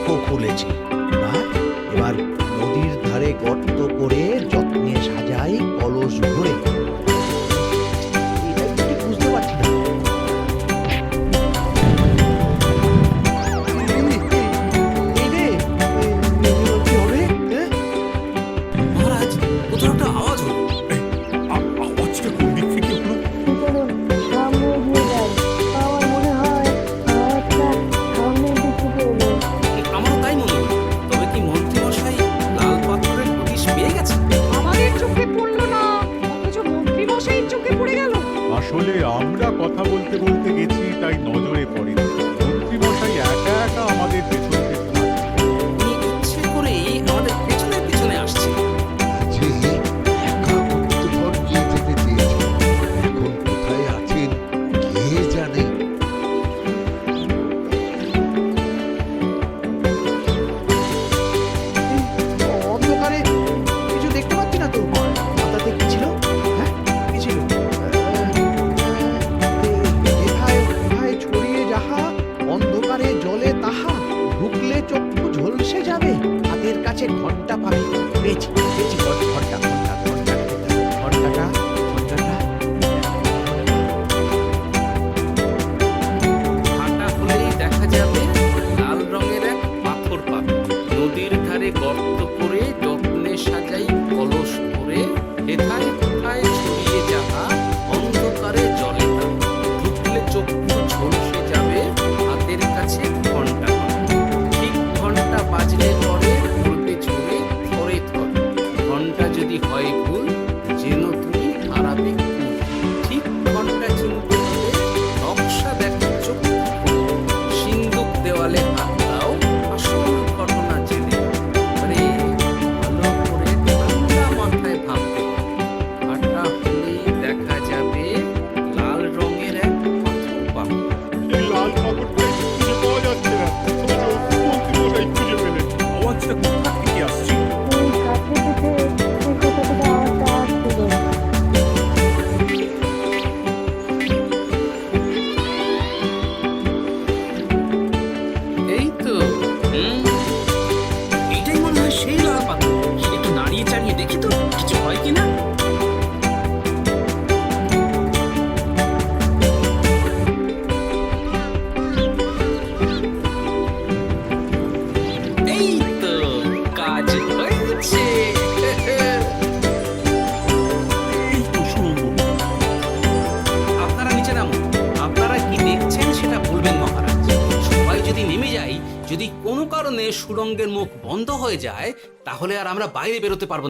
মুখও খুলেছে। এবার এবার নদীর ধারে গর্ত করে যত্নে সাজাই কলস ভরে। এটাই তো ঠিক বুঝতে পারছি না। এই রে, এবার কি হবে? হ্যাঁ? মহারাজ, কোথাও একটা আওয়াজ হলো। আওয়াজটা কোন দিক থেকে হলো? চলুন সামনে এগিয়ে যাই। আমার মনে হয় আওয়াজটা সামনের দিক থেকে এলো। আমারও তাই মনে হলো। তবে কি মন্ত্রীমশাই লাল পাথরের হদিশ পেয়ে গেছে? আমাদের চোখে পড়লো না, অথচ মন্ত্রী মশাইয়ের চোখে পড়ে গেল। আসলে আমরা কথা বলতে বলতে গেছি, তাই নজরে পড়েনি। মন্ত্রীমশাই একা একা আমাদের পেছন পেছন আসছে। উনি ইচ্ছে করেই আমাদের পেছনে পেছনে আসছে। যে একা গুপ্তধন নিয়ে যেতে চেয়েছে, এখন কোথায় আছেন কে জানে। অন্ধকারে কিছু দেখতে পাচ্ছি না তো। মাথাতে কি ছিল? হ্যাঁ, কি ছিল? এথায় ওথায় ছড়িয়ে যাহা, অন্ধকারে জলে তাহা, ঢুকলে চক্ষু ঝলসে যাবে, হাতের কাছে ঘন্টা পাবে। পেয়েছি পেয়েছি, ঘন্টা ঘন্টা ঘন্টা ঘন্টাটা ঘন্টাটা। হাঁটা হলেই দেখা যাবে লাল রঙের এক পাথর পাবে। নদীর ধারে গর্ত করে যত্নে সাজাই কলস করে, হেথায় কোথায় ছড়িয়ে যাহা, অন্ধকারে জলে তা, ঢুকলে চক্ষু ঝলসে যাবে, হাতের কাছে ঘন্টা পাবে। ঠিক ঘন্টা বাজলে পরে পড়বে ঝরে থরে থরে। ঘন্টা যদি হয় ভুল, যেন তুমি হারাবে কুল। ঠিক ঘন্টা চিনতে হলে নকশা দেখো চক্ষু খুলে। সিন্দুক দেওয়ালে হাত দাও, আসল ঘটনা জেনে। আরে ভালো করে ঠান্ডা মাথায় ভাবতে হবে। হাঁটা হলেই দেখা যাবে লাল রঙের এক পাথর পাবে। এই লাল পাথরটা খুঁজে পাওয়া যাচ্ছে না, অথচ মন্ত্রীমশাই খুঁজে পেলেন। আওয়াজটা কোথা থেকে আসছে? এই কাছে পিঠে এই কোথা থেকে আওয়াজটা আসছিল। এই তো, এইটাই মনে হয় সেই লাল পাথর। একটু নাড়িয়ে চাড়িয়ে দেখি তো কিছু হয় কিনা। এই তো, কাজ হয়েছে। এই তো সুড়ঙ্গ। আপনারা নিচে নামুন। আপনারা কি দেখছেন সেটা বলবেন মহারাজ। সবাই যদি নেমে যাই, যদি কোনো কারণে সুড়ঙ্গের মুখ বন্ধ হয়ে যায়, তাহলে আর আমরা বাইরে বেরোতে পারবো না।